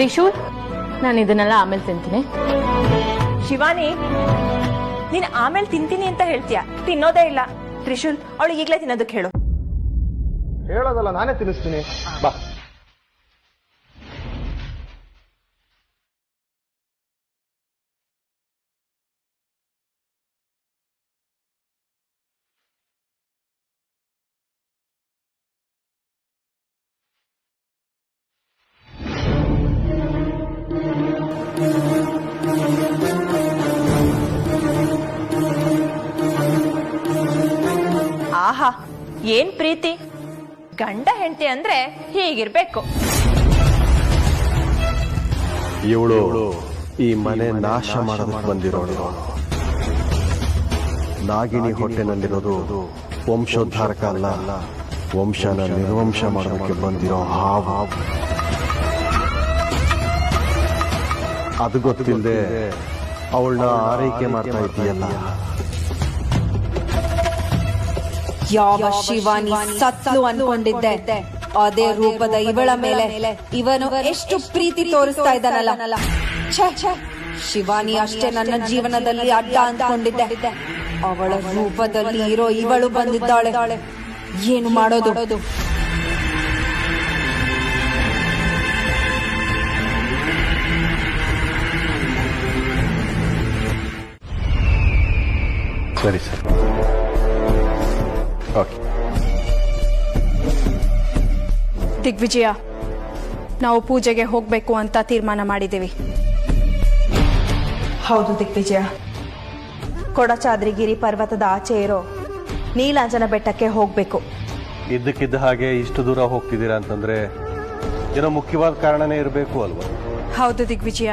ತ್ರಿಶೂಲ್, ನಾನು ಇದನ್ನೆಲ್ಲ ಆಮೇಲೆ ತಿಂತೀನಿ. ಶಿವಾನಿ, ನೀನ್ ಆಮೇಲೆ ತಿಂತೀನಿ ಅಂತ ಹೇಳ್ತೀಯ, ತಿನ್ನೋದೇ ಇಲ್ಲ. ತ್ರಿಶೂಲ್, ಅವಳು ಈಗ್ಲೇ ತಿನ್ನೋದಕ್ಕೆ ಹೇಳು. ಹೇಳೋದಲ್ಲ, ನಾನೇ ತಿನ್ನಿಸ್ತೀನಿ ಬಾ. ಆಹಾ, ಏನ್ ಪ್ರೀತಿ! ಗಂಡ ಹೆಂಡತಿ ಅಂದ್ರೆ ಹೀಗಿರ್ಬೇಕು. ಇವಳು ಈ ಮನೆ ನಾಶ ಮಾಡೋದಕ್ಕೆ ಬಂದಿರೋಳು. ನಾಗಿಣಿ ಹೊಟ್ಟೆನಲ್ಲಿರೋದು ವಂಶೋದ್ಧಾರಕ ಅಲ್ಲ, ವಂಶನ ನಿರ್ವಂಶ ಮಾಡೋದಕ್ಕೆ ಬಂದಿರೋ ಹಾವು. ಅದು ಗೊತ್ತಿಲ್ಲದೆ ಅವಳನ್ನ ಆರೈಕೆ ಮಾಡ್ತಾ ಇದೆಯಲ್ಲ. ಯಾವ ಶಿವಾನಿ ಸತ್ಲು ಅನ್ಕೊಂಡಿದ್ದೆ, ಅದೇ ರೂಪದ ಇವಳ ಮೇಲೆ ಇವನು ಎಷ್ಟು ಪ್ರೀತಿ ತೋರಿಸ್ತಾ ಇದ್ದಾನಲ್ಲ. ಶಿವಾನಿ ಅಷ್ಟೇ ನನ್ನ ಜೀವನದಲ್ಲಿ ಅಡ್ಡ ಅಂದ್ಕೊಂಡಿದ್ದೆ. ಅವಳ ರೂಪದಲ್ಲಿ ಇರೋ ಇವಳು ಬಂದಿದ್ದಾಳೆ. ಏನು ಮಾಡೋದು? ಸರಿ ಸರ್, ಓಕೆ. ದಿಗ್ವಿಜಯ, ನಾವು ಪೂಜೆಗೆ ಹೋಗ್ಬೇಕು ಅಂತ ತೀರ್ಮಾನ ಮಾಡಿದ್ದೀವಿ. ಹೌದು ದಿಗ್ವಿಜಯ, ಕೊಡಚಾದ್ರಿಗಿರಿ ಪರ್ವತದ ಆಚೆ ಇರೋ ನೀಲಾಂಜನ ಬೆಟ್ಟಕ್ಕೆ ಹೋಗ್ಬೇಕು. ಇದ್ದಕ್ಕಿದ್ದ ಹಾಗೆ ಇಷ್ಟು ದೂರ ಹೋಗ್ತಿದ್ದೀರಾ ಅಂತಂದ್ರೆ ಏನೋ ಮುಖ್ಯವಾದ ಕಾರಣನೇ ಇರಬೇಕು ಅಲ್ವಾ? ಹೌದು ದಿಗ್ವಿಜಯ,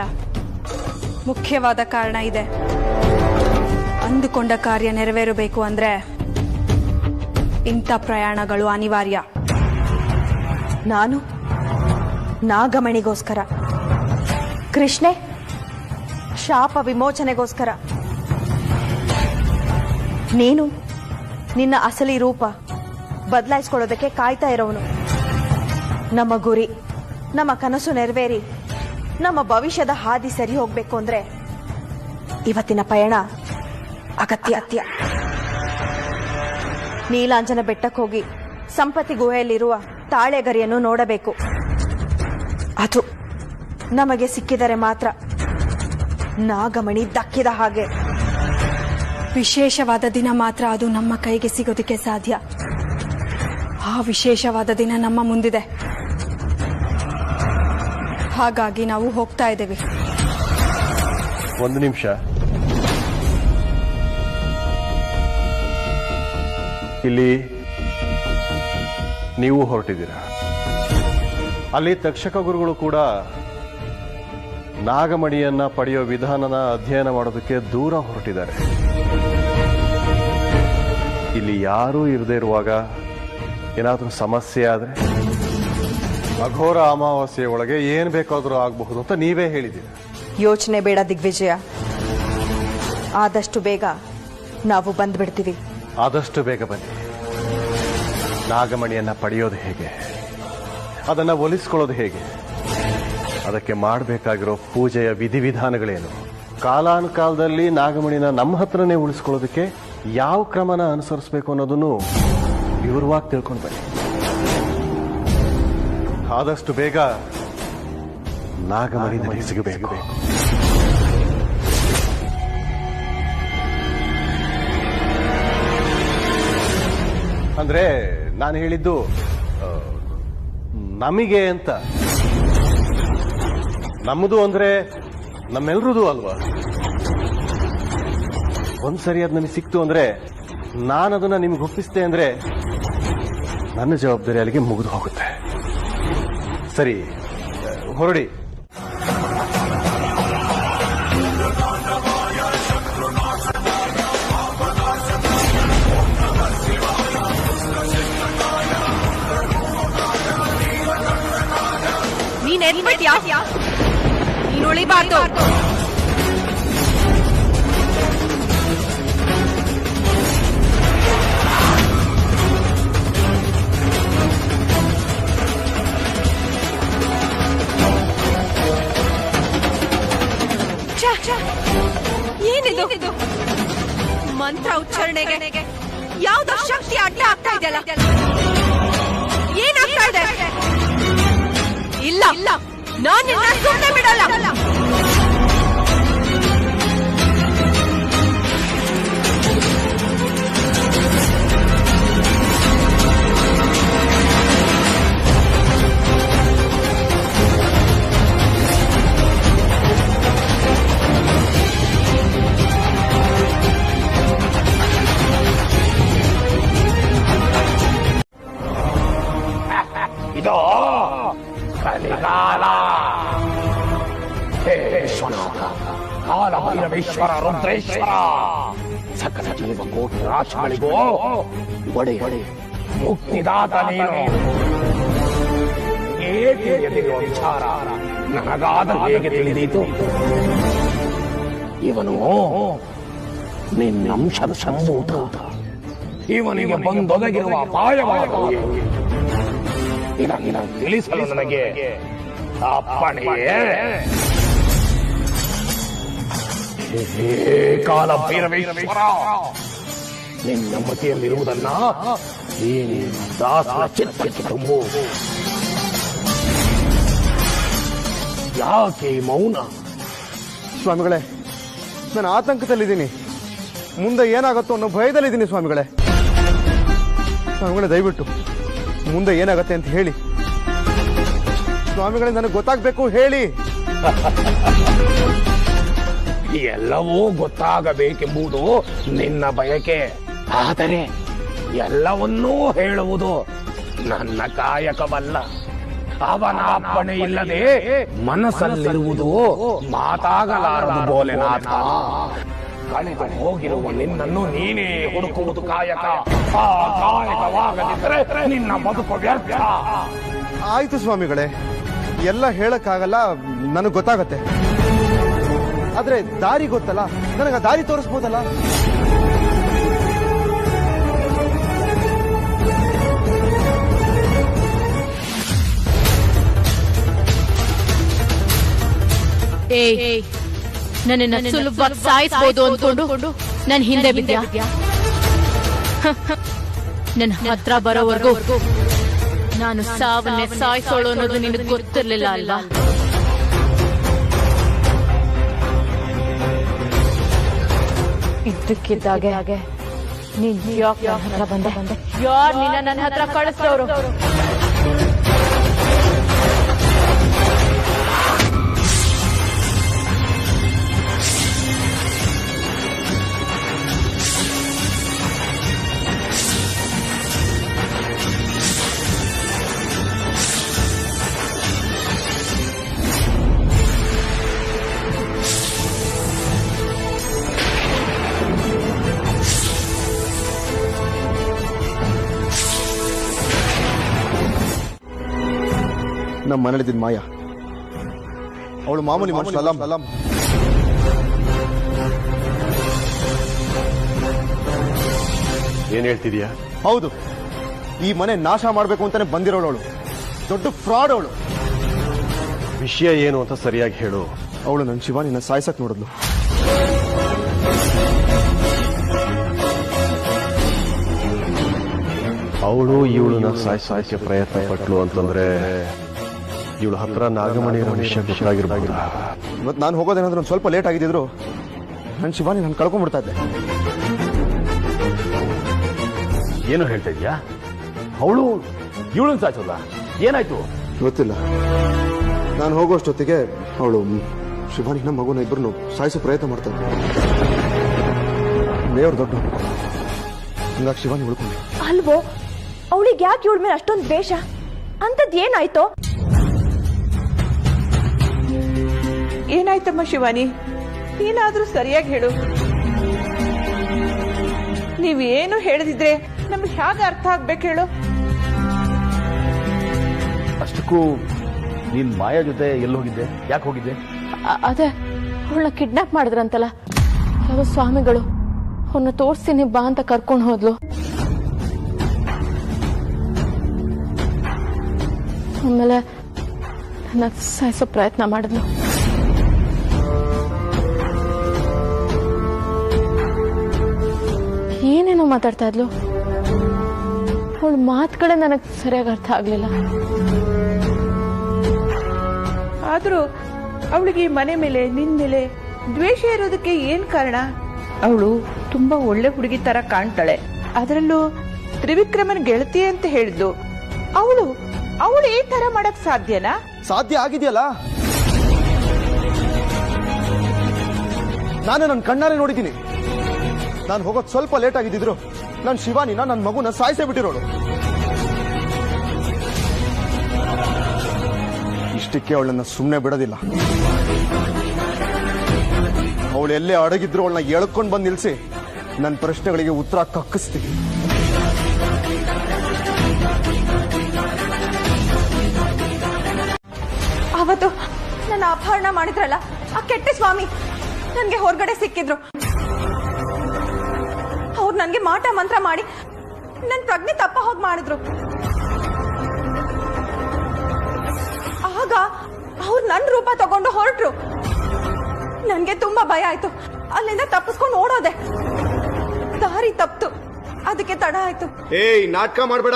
ಮುಖ್ಯವಾದ ಕಾರಣ ಇದೆ. ಅಂದುಕೊಂಡ ಕಾರ್ಯ ನೆರವೇರಬೇಕು ಅಂದ್ರೆ ಇಂಥ ಪ್ರಯಾಣಗಳು ಅನಿವಾರ್ಯ. ನಾನು ನಾಗಮಣಿಗೋಸ್ಕರ, ಕೃಷ್ಣೆ ಶಾಪ ವಿಮೋಚನೆಗೋಸ್ಕರ, ನೀನು ನಿನ್ನ ಅಸಲಿ ರೂಪ ಬದಲಾಯಿಸ್ಕೊಳ್ಳೋದಕ್ಕೆ ಕಾಯ್ತಾ ಇರೋನು. ನಮ್ಮ ಗುರಿ, ನಮ್ಮ ಕನಸು ನೆರವೇರಿ ನಮ್ಮ ಭವಿಷ್ಯದ ಹಾದಿ ಸರಿ ಹೋಗ್ಬೇಕು ಅಂದ್ರೆ ಇವತ್ತಿನ ಪಯಣ ಅಗತ್ಯ. ನೀಲಾಂಜನ ಬೆಟ್ಟಕ್ಕೆ ಹೋಗಿ ಸಂಪತ್ತಿ ಗುಹೆಯಲ್ಲಿರುವ ತಾಳೆಗರಿಯನ್ನು ನೋಡಬೇಕು. ಅದು ನಮಗೆ ಸಿಕ್ಕಿದರೆ ಮಾತ್ರ ನಾಗಮಣಿ ದಕ್ಕಿದ ಹಾಗೆ. ವಿಶೇಷವಾದ ದಿನ ಮಾತ್ರ ಅದು ನಮ್ಮ ಕೈಗೆ ಸಿಗೋದಕ್ಕೆ ಸಾಧ್ಯ. ಆ ವಿಶೇಷವಾದ ದಿನ ನಮ್ಮ ಮುಂದಿದೆ. ಹಾಗಾಗಿ ನಾವು ಹೋಗ್ತಾ ಇದ್ದೇವೆ. ಒಂದು ನಿಮಿಷ, ಇಲ್ಲಿ ನೀವು ಹೊರಟಿದ್ದೀರಾ. ಅಲ್ಲಿ ತಕ್ಷಕ ಗುರುಗಳು ಕೂಡ ನಾಗಮಣಿಯನ್ನ ಪಡೆಯೋ ವಿಧಾನನ ಅಧ್ಯಯನ ಮಾಡೋದಕ್ಕೆ ದೂರ ಹೊರಟಿದ್ದಾರೆ. ಇಲ್ಲಿ ಯಾರೂ ಇರದೇ ಇರುವಾಗ ಏನಾದರೂ ಸಮಸ್ಯೆ ಆದರೆ ಅಘೋರ ಅಮಾವಾಸ್ಯೆ ಒಳಗೆ ಏನ್ ಬೇಕಾದರೂ ಆಗಬಹುದು ಅಂತ ನೀವೇ ಹೇಳಿದ್ದೀರಿ. ಯೋಚನೆ ಬೇಡ ದಿಗ್ವಿಜಯ, ಆದಷ್ಟು ಬೇಗ ನಾವು ಬಂದ್ಬಿಡ್ತೀವಿ. ಆದಷ್ಟು ಬೇಗ ಬನ್ನಿ. ನಾಗಮಣಿಯನ್ನ ಪಡೆಯೋದು ಹೇಗೆ, ಅದನ್ನ ಒಲಿಸ್ಕೊಳ್ಳೋದು ಹೇಗೆ, ಅದಕ್ಕೆ ಮಾಡಬೇಕಾಗಿರೋ ಪೂಜೆಯ ವಿಧಿವಿಧಾನಗಳೇನು, ಕಾಲಾನುಕಾಲದಲ್ಲಿ ನಾಗಮಣಿನ ನಮ್ಮ ಹತ್ರನೇ ಉಳಿಸ್ಕೊಳ್ಳೋದಕ್ಕೆ ಯಾವ ಕ್ರಮನ ಅನುಸರಿಸಬೇಕು ಅನ್ನೋದನ್ನು ವಿವರವಾಗಿ ತಿಳ್ಕೊಂಡು ಬನ್ನಿ. ಆದಷ್ಟು ಬೇಗ ನಾಗಮಣಿ ನನಗೆ ಸಿಗಬೇಕು. ಅಂದ್ರೆ ನಾನು ಹೇಳಿದ್ದು ನಮಗೆ ಅಂತ. ನಮ್ಮದು ಅಂದ್ರೆ ನಮ್ಮೆಲ್ರದು ಅಲ್ವಾ? ಒಂದ್ಸರಿ ಅದು ನನಗೆ ಸಿಕ್ತು ಅಂದ್ರೆ ನಾನದನ್ನ ನಿಮ್ಗೆ ಒಪ್ಪಿಸ್ತೆ ಅಂದ್ರೆ ನನ್ನ ಜವಾಬ್ದಾರಿ ಅಲ್ಲಿಗೆ ಮುಗಿದು ಹೋಗುತ್ತೆ. ಸರಿ, ಹೊರಡಿ. ನೀನ್ ಎಲ್ಬಿಟ್ಯಾ? ನೀನ್ ಉಳಿಬಾರ್ದು. ಮಂತ್ರ ಉಚ್ಚಾರಣೆಗೆ ಯಾವ್ದೋ ಶಕ್ತಿ ಅಡ್ಡ ಆಗ್ತಾ ಇದೆಯಲ್ಲ, ಏನಾಗ್ತಾ ಇದೆ? ಇಲ್ಲ ನಾನು ನಿನ್ನ ಸುಮ್ಮನೆ ಬಿಡಲ್ಲ. ಇದೋ ಕಲಿಕಾಲ. ಹೇ ವಿಶ್ವನಾಥ, ಕಾಲ ಭೈರವೇಶ್ವರ, ರುದ್ರೇಶ್ವರ, ಸಕಲ ಜೀವಕೋಟಿ ರಾಶಿಗಳಿಗೂ ಒಡೆಯ ಮುಕ್ತಿದಾತ ನೀನು. ತಿಳಿಯದಿರುವ ವಿಚಾರ ನನಗಾದ ಹೇಗೆ ತಿಳಿದೀತು? ಇವನು ನಿನ್ನಂಶದ ಸಂಭೂತ. ಇವನಿಗೆ ಬಂದೊದಗಿರುವ ಅಪಾಯವಾಗುವುದು ಇದನ್ನು ತಿಳಿಸಲು ನನಗೆ ಅಪ್ಪಣೆಯೇ? ಕಾಲ ಭೈರವೇಶ್ವರ, ನಿನ್ನ ಮತಿಯಲ್ಲಿರುವುದನ್ನ ಈ ದಾಸನ ಚಿತ್ತಕ್ಕೆ ತುಂಬು. ಯಾಕೆ ಮೌನ? ಸ್ವಾಮಿಗಳೇ, ನಾನು ಆತಂಕದಲ್ಲಿದ್ದೀನಿ. ಮುಂದೆ ಏನಾಗುತ್ತೋ ಅನ್ನೋ ಭಯದಲ್ಲಿದ್ದೀನಿ ಸ್ವಾಮಿಗಳೇ. ಸ್ವಾಮಿಗಳೇ, ದಯವಿಟ್ಟು ಮುಂದೆ ಏನಾಗತ್ತೆ ಅಂತ ಹೇಳಿ ಸ್ವಾಮಿಗಳೇ. ನನಗೆ ಗೊತ್ತಾಗಬೇಕು, ಹೇಳಿ. ಎಲ್ಲವೂ ಗೊತ್ತಾಗಬೇಕೆಂಬುದು ನಿನ್ನ ಬಯಕೆ. ಆದರೆ ಎಲ್ಲವನ್ನೂ ಹೇಳುವುದು ನನ್ನ ಕಾಯಕವಲ್ಲ. ಅವನ ಅಪ್ಪಣೆ ಇಲ್ಲದೆ ಮನಸ್ಸಲ್ಲಿರುವುದು ಮಾತಾಗಲಾರದು ಭೋಲೆನಾಥ. ಕಳೆದು ಹೋಗಿರುವ ನಿನ್ನನ್ನು ನೀನೇ ಹುಡುಕುವುದು ಕಾಯಕ. ಆ ಕಾಯಕವಾಗದಿದ್ದರೆ ನಿನ್ನ ಬದುಕು ವ್ಯರ್ಥ. ಆಯ್ತು ಸ್ವಾಮಿಗಳೇ, ಎಲ್ಲ ಹೇಳಕ್ಕಾಗಲ್ಲ, ನನಗೆ ಗೊತ್ತಾಗತ್ತೆ. ಆದ್ರೆ ದಾರಿ ಗೊತ್ತಲ್ಲ, ನನಗೆ ಆ ದಾರಿ ತೋರಿಸ್ಬೋದಲ್ಲ? ನನ್ನ ಸುಲಭವಾಗಿ ಸಾಯಿಸಬಹುದು ಅಂದ್ಕೊಂಡು ನನ್ನ ಹಿಂದೆ ಬಿದ್ದ್ಯಾ? ನನ್ನ ಹತ್ರ ಬರೋವರೆಗೂ ನಾನು ಸಾವನ್ನೇ ಸಾಯಿಸೋಳು ಅನ್ನೋದು ನಿನಗೆ ಗೊತ್ತಿರ್ಲಿಲ್ಲ ಅಲ್ವಾ? ಇದ್ದಕ್ಕಿದ್ದಾಗೆ ನೀನ್ ಯಾಕೆ ನನ್ನ ಹತ್ರ ಬಂದೆ? ಯಾರು ನಿನ್ನ ನನ್ನ ಹತ್ರ ಕಳಿಸಿದವರು? ನಮ್ಮ ಮನೇಲಿದ್ದ ಮಾಯಾ, ಅವಳು ಮಾಮೂಲಿ ಮನುಷ್ಯ ಅಲ್ಲ. ಏನ್ ಹೇಳ್ತಿದ್ಯಾ? ಹೌದು, ಈ ಮನೆ ನಾಶ ಮಾಡಬೇಕು ಅಂತಾನೆ ಬಂದಿರೋಳು ಅವಳು. ದೊಡ್ಡ ಫ್ರಾಡ್ ಅವಳು. ವಿಷಯ ಏನು ಅಂತ ಸರಿಯಾಗಿ ಹೇಳು. ಅವಳು ನನ್ನ ಶಿವಾನಿನ ಸಾಯ್ಸಕ್ ನೋಡಿದ್ಲು. ಅವಳು ಇವಳನ್ನ ಸಾಯಿಸೋಕೆ ಪ್ರಯತ್ನ ಪಟ್ಲು ಅಂತಂದ್ರೆ ಇವಳ ಹತ್ರ ನಾಗಮಣಿ ಇರೋ ವಿಷಯ ಗೊತ್ತಾಗಿರ್ಬೋದು. ಇವತ್ತು ನಾನು ಹೋಗೋದೇನಾದ್ರೂ ಒಂದು ಸ್ವಲ್ಪ ಲೇಟ್ ಆಗಿದ್ರು ನನ್ನ ಶಿವಾನಿ ನಾನು ಕಳ್ಕೊಂಡ್ಬಿಡ್ತಾ ಇದ್ದೆ. ಏನು ಹೇಳ್ತಾ ಇದ್ಯಾ? ಅವಳು ಇವಳನ್ನ ಸಾಯಿಸೋಲ್ಲ? ಏನಾಯ್ತು ಗೊತ್ತಿಲ್ಲ. ನಾನು ಹೋಗೋಷ್ಟೊತ್ತಿಗೆ ಅವಳು ಶಿವಾನಿನ ಮಗುನ ಇಬ್ಬರನ್ನು ಸಾಯಿಸೋ ಪ್ರಯತ್ನ ಮಾಡ್ತಾ ಇದ್ದೆ. ದೇವ್ರ ದೊಡ್ಡ, ಹಂಗಾಗಿ ಶಿವಾನಿ ಉಳ್ಕೊಂಡೆ. ಅಲ್ವೋ, ಅವಳಿಗೆ ಯಾಕೆ ಇವಳ ಮೇಲೆ ಅಷ್ಟೊಂದು ದ್ವೇಷ? ಅಂತದ್ ಏನಾಯ್ತೋ? ಏನಾಯ್ತಮ್ಮ ಶಿವಾನಿ? ಏನಾದ್ರೂ ಸರಿಯಾಗಿ ಹೇಳು. ನೀವೇನು ಹೇಳಿದಿದ್ರೆ ನಮ್ಗೆ ಹೇಗೆ ಅರ್ಥ ಆಗ್ಬೇಕು ಹೇಳು? ಅಷ್ಟಕ್ಕೂ ನೀನ್ ಮಾಯಾ ಜೊತೆ ಎಲ್ಲಿ ಹೋಗಿದ್ದೆ? ಯಾಕೆ ಹೋಗಿದ್ದೆ? ಅದೇ ಅವಳನ್ನ ಕಿಡ್ನಾಪ್ ಮಾಡಿದ್ರಂತಲ್ಲ ಯಾವ ಸ್ವಾಮಿಗಳು. ಅವನ್ನ ತೋರ್ಸ್ತೀನಿ ಬಾ ಅಂತ ಕರ್ಕೊಂಡು ಹೋದ್ಲು. ಆಮೇಲೆ ನನ್ನ ಸಾಯಿಸೋ ಪ್ರಯತ್ನ ಮಾಡಿದ್ಲು. ಮಾತಾಡ್ತಾ ಇದ್ಲು. ಅವಳ ಮಾತುಗಳೇ ನನಗೆ ಸರಿಯಾಗಿ ಅರ್ಥ ಆಗ್ಲಿಲ್ಲ. ಆದ್ರೂ ಅವಳಿಗೆ ಮನೆ ಮೇಲೆ ನಿನ್ ಮೇಲೆ ದ್ವೇಷ ಇರೋದಕ್ಕೆ ಏನ್ ಕಾರಣ? ಅವಳು ತುಂಬಾ ಒಳ್ಳೆ ಹುಡುಗಿ ತರ ಕಾಣ್ತಾಳೆ. ಅದರಲ್ಲೂ ತ್ರಿವಿಕ್ರಮನ್ ಗೆಳತಿ ಅಂತ ಹೇಳಿದ್ಲು. ಅವಳು ಈ ತರ ಮಾಡಕ್ ಸಾಧ್ಯನಾ? ಸಾಧ್ಯ ಆಗಿದೆಯಲ್ಲ. ನಾನೇ ನನ್ನ ಕಣ್ಣಾರೆ ನೋಡಿದ್ದೀನಿ. ನಾನು ಹೋಗೋದು ಸ್ವಲ್ಪ ಲೇಟ್ ಆಗಿದ್ರು ನಾನು ಶಿವಾನಿನ ನನ್ನ ಮಗುನ ಸಾಯಿಸೇ ಬಿಟ್ಟಿರೋಳು. ಇಷ್ಟಕ್ಕೆ ಅವಳನ್ನ ಸುಮ್ಮನೆ ಬಿಡೋದಿಲ್ಲ. ಅವಳು ಎಲ್ಲೇ ಅಡಗಿದ್ರು ಅವಳನ್ನ ಎಳ್ಕೊಂಡು ಬಂದು ನಿಲ್ಸಿ ನನ್ನ ಪ್ರಶ್ನೆಗಳಿಗೆ ಉತ್ತರ ಕಕ್ಕಿಸ್ತೀನಿ. ಅವತ್ತು ನನ್ನ ಅಪಹರಣ ಮಾಡಿದ್ರಲ್ಲ ಆ ಕೆಟ್ಟ ಸ್ವಾಮಿ ನನ್ಗೆ ಹೊರಗಡೆ ಸಿಕ್ಕಿದ್ರು. ಅವ್ರು ನನ್ಗೆ ಮಾಟ ಮಂತ್ರ ಮಾಡಿ ನನ್ ಪ್ರಜ್ಞೆ ತಪ್ಪ ಹೋಗಿ ಮಾಡಿದ್ರು. ಆಗ ಅವ್ರು ನನ್ ರೂಪ ತಗೊಂಡು ಹೊರಟ್ರು. ನನ್ಗೆ ತುಂಬಾ ಭಯ ಆಯ್ತು. ಅಲ್ಲಿಂದ ತಪ್ಪಿಸ್ಕೊಂಡು ಓಡೋದೆ. ದಾರಿ ತಪ್ತು, ಅದಕ್ಕೆ ತಡ ಆಯ್ತು. ಏಯ್, ನಾಟಕ ಮಾಡ್ಬೇಡ.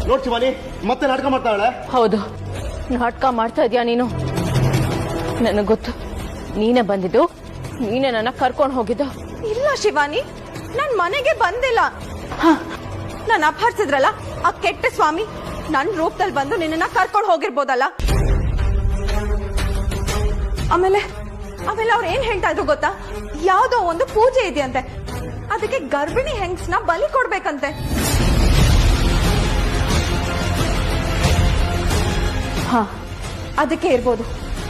ನೋಡ್ ಶಿವಾನಿ, ಮತ್ತೆ ನಾಟಕ ಮಾಡ್ತಾಳೆ. ಹೌದು, ನಾಟಕ ಮಾಡ್ತಾ ಇದೀಯ ನೀನು. ನನಗ್ ಗೊತ್ತು, ನೀನೇ ಬಂದಿದ್ದು, ನೀನೇ ನನ್ನ ಕರ್ಕೊಂಡು ಹೋಗಿದ್ದು. ಇಲ್ಲ ಶಿವಾನಿ, ನನ್ ಮನೆಗೆ ಬಂದಿಲ್ಲ. ನಾನು ಅಪಹರಿಸಿದ್ರಲ್ಲ ಆ ಕೆಟ್ಟ ಸ್ವಾಮಿ ನನ್ ರೂಪದಲ್ಲಿ ಬಂದು ನಿನ್ನ ಕರ್ಕೊಂಡು ಹೋಗಿರ್ಬೋದಲ್ಲ. ಆಮೇಲೆ ಅವ್ರು ಏನ್ ಹೇಳ್ತಾ ಇದ್ರು ಗೊತ್ತಾ? ಯಾವ್ದೋ ಒಂದು ಪೂಜೆ ಇದೆಯಂತೆ, ಅದಕ್ಕೆ ಗರ್ಭಿಣಿ ಹೆಂಗ್ಸ್ನ ಬಲಿ ಕೊಡ್ಬೇಕಂತೆ. ಅದಕ್ಕೆ ಇರ್ಬೋದು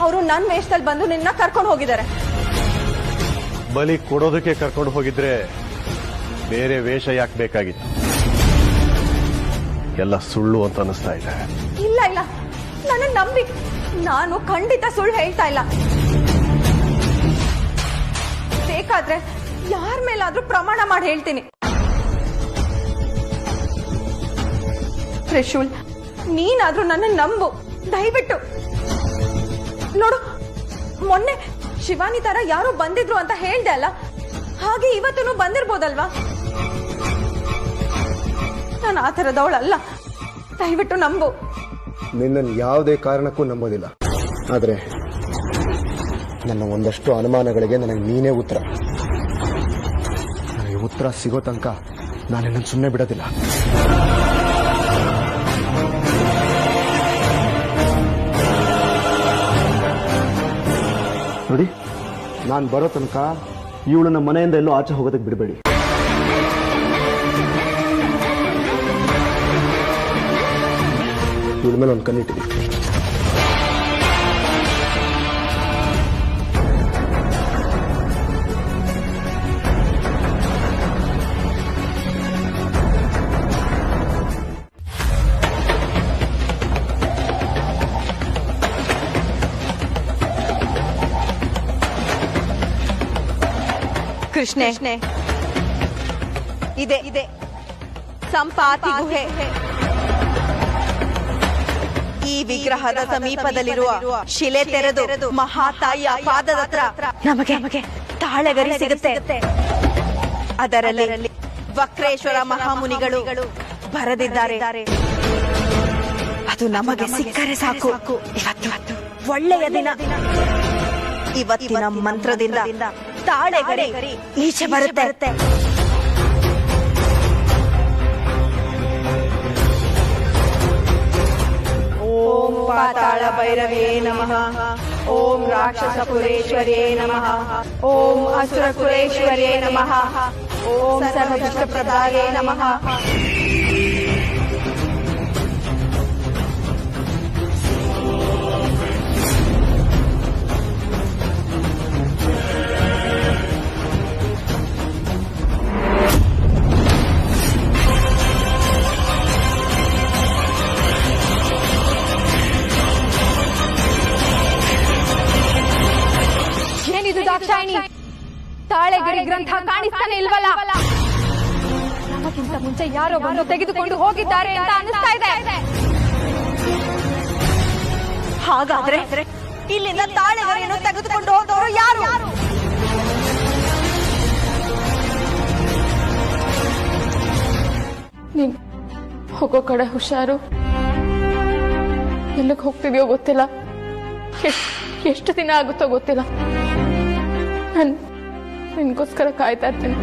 ಅವರು ನನ್ ವೇಷದಲ್ಲಿ ಬಂದು ನಿನ್ನ ಕರ್ಕೊಂಡು ಹೋಗಿದ್ದಾರೆ. ಬಲಿ ಕೊಡೋದಕ್ಕೆ ಕರ್ಕೊಂಡು ಹೋಗಿದ್ರೆ ಬೇರೆ ವೇಷ ಯಾಕೆ ಬೇಕಾಗಿತ್ತು? ಎಲ್ಲ ಸುಳ್ಳು ಅಂತ ಅನಿಸ್ತಾ ಇದೆ. ಇಲ್ಲ ನನ್ನ ನಂಬಿ, ನಾನು ಖಂಡಿತ ಸುಳ್ಳು ಹೇಳ್ತಾ ಇಲ್ಲ. ಬೇಕಾದ್ರೆ ಯಾರ ಮೇಲಾದ್ರೂ ಪ್ರಮಾಣ ಮಾಡಿ ಹೇಳ್ತೀನಿ. ತ್ರಿಶೂಲ್, ನೀನಾದ್ರೂ ನನ್ನ ನಂಬು ದಯವಿಟ್ಟು. ನೋಡು, ಮೊನ್ನೆ ಶಿವಾನಿ ತರ ಯಾರೋ ಬಂದಿದ್ರು ಅಂತ ಹೇಳ್ದೆ ಅಲ್ಲ, ಹಾಗೆ ಇವತ್ತೂ ಬಂದಿರ್ಬೋದಲ್ವಾ? ನಾನು ಆ ತರದವಳಲ್ಲ, ದಯವಿಟ್ಟು ನಂಬು. ನಿನ್ನನ್ನು ಯಾವುದೇ ಕಾರಣಕ್ಕೂ ನಂಬೋದಿಲ್ಲ. ಆದ್ರೆ ನನ್ನ ಒಂದಷ್ಟು ಅನುಮಾನಗಳಿಗೆ ನನಗೆ ನೀನೇ ಉತ್ತರ. ನನಗೆ ಉತ್ತರ ಸಿಗೋ ತನಕ ನಾನು ನಿನ್ನನ್ನು ಸುಮ್ಮನೆ ಬಿಡೋದಿಲ್ಲ. ನೋಡಿ, ನಾನು ಬರೋ ತನಕ ಇವಳನ್ನ ಮನೆಯಿಂದ ಎಲ್ಲೋ ಆಚೆ ಹೋಗೋದಕ್ಕೆ ಬಿಡಬೇಡಿ. ಇವಳ ಮೇಲೆ ಒಂದು ಕಣ್ಣಿಟ್ಟಿದ್ದೀನಿ. ಕೃಷ್ಣೆ, ಇದೆ ಸಂಪಾತಿ ಗುಹೆ. ಈ ವಿಗ್ರಹದ ಸಮೀಪದಲ್ಲಿರುವ ಶಿಲೆ ತೆರೆದು ಮಹಾತಾಯಿಯ ಪಾದದ ಹತ್ರ ನಮಗೆ ತಾಳೆಗರಿ ಸಿಗುತ್ತೆ. ಅದರಲ್ಲಿ ವಕ್ರೇಶ್ವರ ಮಹಾಮುನಿಗಳು ಬರೆದಿದ್ದಾರೆ. ಅದು ನಮಗೆ ಸಿಕ್ಕರೆ ಸಾಕು. ಇವತ್ತು ಒಳ್ಳೆಯ ದಿನ. ಇವತ್ತಿನ ಮಂತ್ರದಿಂದ ತಾಳೆಗರಿ ಈಚೆ ಬರುತ್ತೆ. ಓಂ ಪಾತಾಳ ಭೈರವೇ ನಮಃ. ಓಂ ರಾಕ್ಷಸಪುರೇಶ್ವರೇ ನಮಃ. ಓಂ ಅಸುರಕುಲೇಶ್ವರೇ ನಮಃ. ಓಂ ಸರ್ವದುಷ್ಟಪ್ರದಾಯೇ ನಮಃ. ದಾಕ್ಷಾಯಿಣಿ, ತಾಳೆಗರಿ ಗ್ರಂಥ ಕಾಣಿಸ್ತಾನೆ ಇಲ್ವಲ್ಲ? ನಮಗಿಂತ ಮುಂಚೆ ಯಾರೋ ಬಂದು ತೆಗೆದುಕೊಂಡು ಹೋಗಿದ್ದಾರೆ ಅಂತ ಅನಿಸ್ತಾ ಇದೆ. ಹಾಗಾದ್ರೆ ಇಲ್ಲಿಂದ ತಾಳೆಗರಿಯನ್ನು ತೆಗೆದುಕೊಂಡು ಹೋದವರು ಯಾರು? ಹೋಗೋ ಕಡೆ ಹುಷಾರು. ಎಲ್ಲಿಗೆ ಹೋಗ್ತಿದ್ಯೋ ಗೊತ್ತಿಲ್ಲ, ಎಷ್ಟು ದಿನ ಆಗುತ್ತೋ ಗೊತ್ತಿಲ್ಲ. ನಾನು ನಿನ್ಗೋಸ್ಕರ ಕಾಯ್ತಾ ಇರ್ತೀನಿ.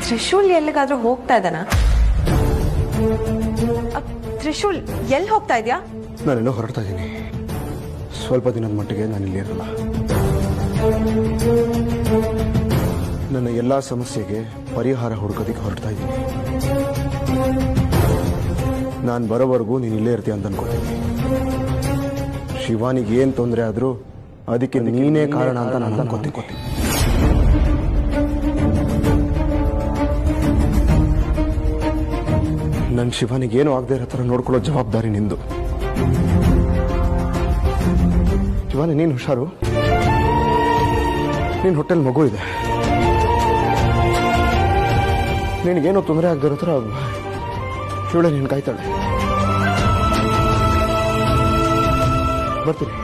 ತ್ರಿಶೂಲ್ ಎಲ್ಲಿಗಾದ್ರೂ ಹೋಗ್ತಾ ಇದ್ದಾನ? ತ್ರಿಶೂಲ್ ಎಲ್ಲಿ ಹೋಗ್ತಾ ಇದೆಯಾ? ನಾನೆಲ್ಲೋ ಹೊರಡ್ತಾ ಇದ್ದೀನಿ. ಸ್ವಲ್ಪ ದಿನದ ಮಟ್ಟಿಗೆ ನಾನು ಇಲ್ಲಿ ಇರಲ್ಲ. ನನ್ನ ಎಲ್ಲಾ ಸಮಸ್ಯೆಗೆ ಪರಿಹಾರ ಹುಡುಕೋದಕ್ಕೆ ಹೊರಡ್ತಾ ಇದ್ದೀನಿ. ನಾನು ಬರೋವರೆಗೂ ನೀನು ಇಲ್ಲೇ ಇರ್ತೀಯ ಅಂತ ಅನ್ಕೊಳ್ತೀನಿ. ಶಿವಾನಿಗೆ ಏನ್ ತೊಂದರೆ ಆದ್ರೂ ಅದಕ್ಕೆ ನೀನೇ ಕಾರಣ ಅಂತ ನಾನು ಅನ್ಕೋತೀನಿ. ನನ್ನ ಶಿವಾನಿಗೆ ಏನೂ ಆಗದೆ ಇರೋ ಥರ ನೋಡ್ಕೊಳ್ಳೋ ಜವಾಬ್ದಾರಿ ನಿಂದು. ಶಿವಾನಿ, ನೀನು ಹುಷಾರು. ನಿನ್ನ ಹೊಟ್ಟೆಲ್ ಮಗು ಇದೆ. ನಿನಗೇನೋ ತೊಂದರೆ ಆಗದೆ ಇರೋ ಥರ ಇವಳೆ ನೀನು ಕಾಯ್ತಾಳೆ. ಬರ್ತೀನಿ.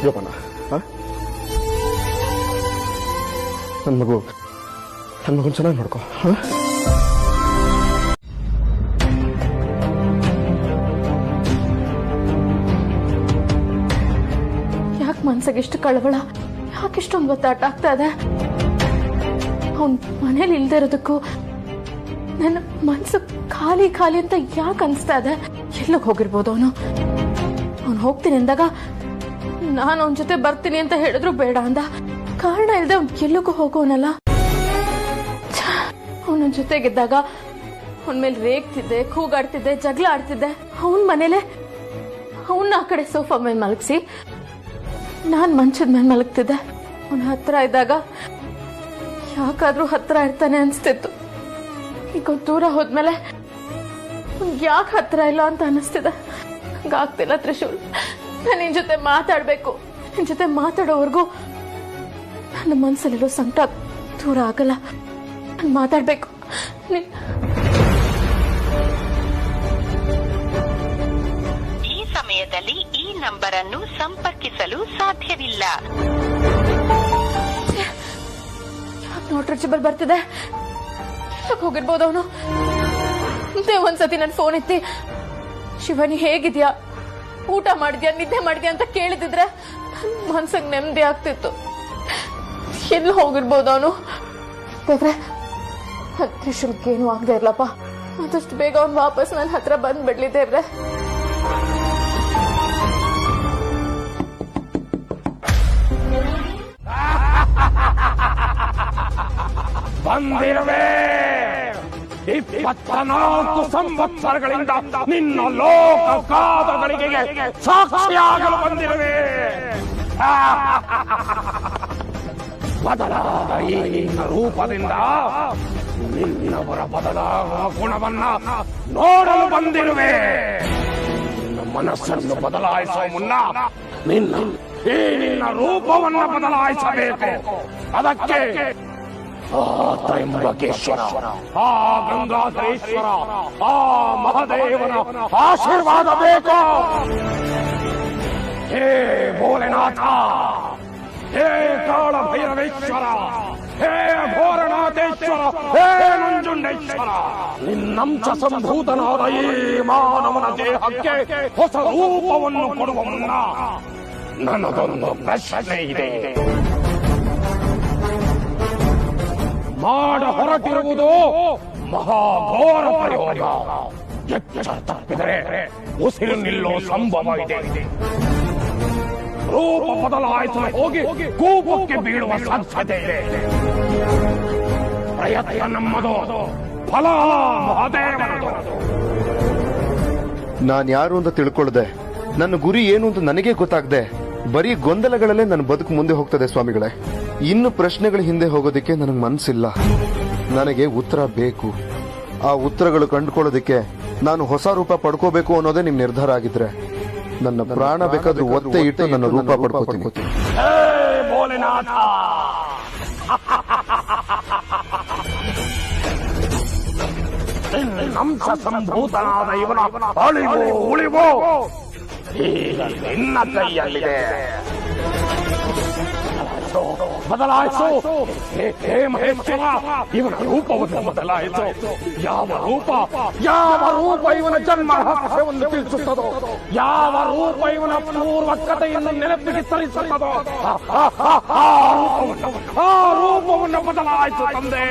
ಜೋಪಾನ. ನನ್ನ ಮಗುನ್ ಚೆನ್ನಾಗಿ ನೋಡ್ಕೋ. ಯಾಕೆ ಮನ್ಸಿಗೆ ಎಷ್ಟು ಕಳವಳ, ಯಾಕೆ ಇಷ್ಟೊಂದು ಒತ್ತಾಟ ಆಗ್ತಾ ಇದೆ? ಅವನ್ ಮನೇಲಿ ಇಲ್ದೇ ಇರೋದಕ್ಕೂ ನನ್ನ ಮನ್ಸು ಖಾಲಿ ಖಾಲಿ ಅಂತ ಯಾಕೆ ಅನ್ಸ್ತಾ ಇದೆ? ಎಲ್ಲಿಗೆ ಹೋಗಿರ್ಬೋದು ಅವನು? ಅವನು ಹೋಗ್ತೀನಿ ಅಂದಾಗ ನಾನು ಅವನ ಜೊತೆ ಬರ್ತೀನಿ ಅಂತ ಹೇಳಿದ್ರು ಬೇಡ ಅಂದ. ಕಾರಣ ಇಲ್ಲದೆ ಅವ್ನು ಎಲ್ಲಿಗೂ ಹೋಗೋನಲ್ಲ. ಅವನ ಜೊತೆಗಿದ್ದಾಗ ಅವನ ಮೇಲೆ ರೇಗ್ತಿದ್ದೆ, ಕೂಗಾಡ್ತಿದ್ದೆ, ಜಗಳ ಆಡ್ತಿದ್ದೆ. ಅವನ ಮನೇಲೆ ಅವನ್ನ ಆ ಕಡೆ ಸೋಫಾ ಮೇಲೆ ಮಲಗಿಸಿ ನಾನ್ ಮಂಚದ ಮೇಲೆ ಮಲಗ್ತಿದ್ದೆ. ಅವನ ಹತ್ರ ಇದ್ದಾಗ ಯಾಕಾದ್ರೂ ಹತ್ರ ಇರ್ತಾನೆ ಅನ್ಸ್ತಿತ್ತು. ಈಗ ದೂರ ಹೋದ್ಮೇಲೆ ಯಾಕೆ ಹತ್ರ ಇಲ್ಲ ಅಂತ ಅನಿಸ್ತಿದೆ. ಹಂಗಾಗ್ತಿಲ್ಲ ತ್ರಿಶೂಲ್. ನಾನು ನಿನ್ ಜೊತೆ ಮಾತಾಡ್ಬೇಕು. ನಿನ್ ಜೊತೆ ಮಾತಾಡೋವರೆಗೂ ನನ್ನ ಮನಸ್ಸಲ್ಲಿರೋ ಸಂಕಟ ದೂರ ಆಗಲ್ಲ. ನಾನು ಮಾತಾಡ್ಬೇಕು. ಈ ಸಮಯದಲ್ಲಿ ಈ ನಂಬರ್ ಅನ್ನು ಸಂಪರ್ಕಿಸಲು ಸಾಧ್ಯವಿಲ್ಲ. ಯಾಕೆ ನೋಟ್ ರೀಚಬಲ್ ಬರ್ತಿದೆ? ಯಾಕೆ ಹೋಗಿರ್ಬೋದು ಅವನು? ಒಂದ್ಸತಿ ನನ್ನ ಫೋನ್ ಎತ್ತಿ ಶಿವಾನಿ ಹೇಗಿದ್ಯಾ, ಊಟ ಮಾಡಿದ್ಯಾ, ನಿದ್ದೆ ಮಾಡಿದ್ಯಾ ಅಂತ ಕೇಳಿದಿದ್ರೆ ಮನ್ಸಂಗ್ ನೆಮ್ಮದಿ ಆಗ್ತಿತ್ತು. ಎಲ್ಲಿ ಹೋಗಿರ್ಬೋದು ಅವನು? ದೇವ್ರೆ, ತ್ರಿಶೂಲ್ಗೇನು ಆಗದೆ ಇರ್ಲಪ್ಪ. ಆದಷ್ಟು ಬೇಗ ಅವ್ನು ವಾಪಸ್ ನನ್ನ ಹತ್ರ ಬಂದ್ಬಿಡ್ಲಿ ದೇವ್ರೆ. ಬಂದಿರುವೆ. 24 ಸಂವತ್ಸರಗಳಿಂದ ನಿನ್ನ ಲೋಕ ಕಾದಗಳಿಗೆ ಸಾಕ್ಷಿಯಾಗಲು ಬಂದಿರುವೆ. ಬದಲಾದ ಈ ನಿನ್ನ ರೂಪದಿಂದ ನಿನ್ನವರ ಬದಲಾಗುವ ಗುಣವನ್ನ ನೋಡಲು ಬಂದಿರುವೆ. ನಿನ್ನ ಮನಸ್ಸನ್ನು ಬದಲಾಯಿಸುವ ಮುನ್ನ ನಿನ್ನ ರೂಪವನ್ನು ಬದಲಾಯಿಸಬೇಕು. ಅದಕ್ಕೆ ಆ ತ್ರಯಂಬಕೇಶ್ವರ, ಆ ಗಂಗಾಧರೇಶ್ವರ, ಆ ಮಹಾದೇವನ ಆಶೀರ್ವಾದ ಬೇಕು. ಹೇ ಭೋಲೆನಾಥ, ಹೇ ಕಾಳ ಭೈರವೇಶ್ವರ, ಹೇ ಘೋರನಾಥೇಶ್ವರ, ಹೇ ನಂಜುಂಡೇಶ್ವರ, ನಿನ್ನಂಶ ಸಂಭೂತನಾದ ಈ ಮಾನವನ ದೇಹಕ್ಕೆ ಹೊಸ ರೂಪವನ್ನು ಕೊಡುವ ಮುನ್ನ ನನ್ನದೊಂದು ಪ್ರಶ್ನೆ ಇದೆ. ಮಾಡ ಹೊರಟಿರುವುದು ಮಹಾಘೋರ ಪ್ರಯೋಗ. ಎಚ್ಚರ ತಪ್ಪಿದರೆ ಉಸಿರು ನಿಲ್ಲೋ ಸಂಭವ ಇದೆ. ರೂಪ ಬದಲಾಯಿಸಲು ಹೋಗಿ ಕೂಪಕ್ಕೆ ಬೀಳುವ ಸಾಧ್ಯತೆ ಇದೆ. ಪ್ರಯತ್ನ ನಮ್ಮದು, ಫಲ ಮಹಾದೇವನದು. ನಾನು ಯಾರು ಅಂತ ತಿಳ್ಕೊಳ್ಳದೆ, ನನ್ನ ಗುರಿ ಏನು ಅಂತ ನನಗೆ ಗೊತ್ತಾಗದೆ ಬರೀ ಗೊಂದಲಗಳಲ್ಲೇ ನನ್ನ ಬದುಕು ಮುಂದೆ ಹೋಗ್ತದೆ ಸ್ವಾಮಿಗಳೇ. ಇನ್ನು ಪ್ರಶ್ನೆಗಳ ಹಿಂದೆ ಹೋಗೋದಕ್ಕೆ ನನಗೆ ಮನಸ್ಸಿಲ್ಲ. ನನಗೆ ಉತ್ತರ ಬೇಕು. ಆ ಉತ್ತರಗಳು ಕಂಡುಕೊಳ್ಳೋದಕ್ಕೆ ನಾನು ಹೊಸ ರೂಪ ಪಡ್ಕೋಬೇಕು ಅನ್ನೋದೇ ನಿಮ್ ನಿರ್ಧಾರ ಆಗಿದ್ರೆ ನನ್ನ ಪ್ರಾಣ ಬೇಕಾದ್ರೂ ಒತ್ತೆ ಇಟ್ಟು ನನ್ನ ರೂಪ ಪಡ್ಕೋತೀನಿ. ಭೋಲೆನಾಥ, ನಂಸ ಸಂಭೂತನಾದ ಇವನ ಅಳಿವು ಉಳಿವು ಈಗ ನಿನ್ನ ಕೈಯಲ್ಲಿದೆ. ಬದಲಾಯಿಸು ಹೇ ಮಹೇಶ್ವರ, ಇವನ ರೂಪವನ್ನು ಬದಲಾಯಿಸು. ಯಾವ ರೂಪ ಇವನ ಜನ್ಮ ರಹಸ್ಯವನ್ನು ತಿಳಿಸುತ್ತದೋ, ಯಾವ ರೂಪ ಇವನ ಪೂರ್ವ ಕಥೆಯನ್ನು ನೆನಪಿಗೆ ತರಿಸುತ್ತದೋ ಆ ರೂಪವನ್ನು ಬದಲಾಯಿಸು ತಂದೆ.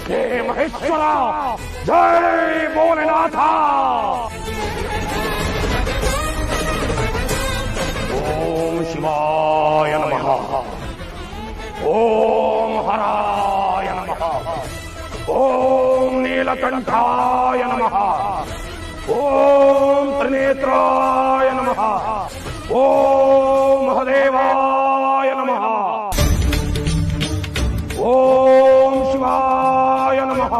ಹೇ ಮಹೇಶ್ವರ, ಜೈ ಭೋಲೆನಾಥ. ಓಂ ಶಿವಾಯ ನಮಃ, ಓಂ ಹರಾಯ ನಮಃ, ಓಂ ನೀಲಕಂಠಾಯ ನಮಃ, ಓಂ ತ್ರಿನೇತ್ರಾಯ ನಮಃ, ಓಂ ಮಹದೇವಾಯ ನಮಃ, ಓಂ ಶಿವಾಯ ನಮಃ,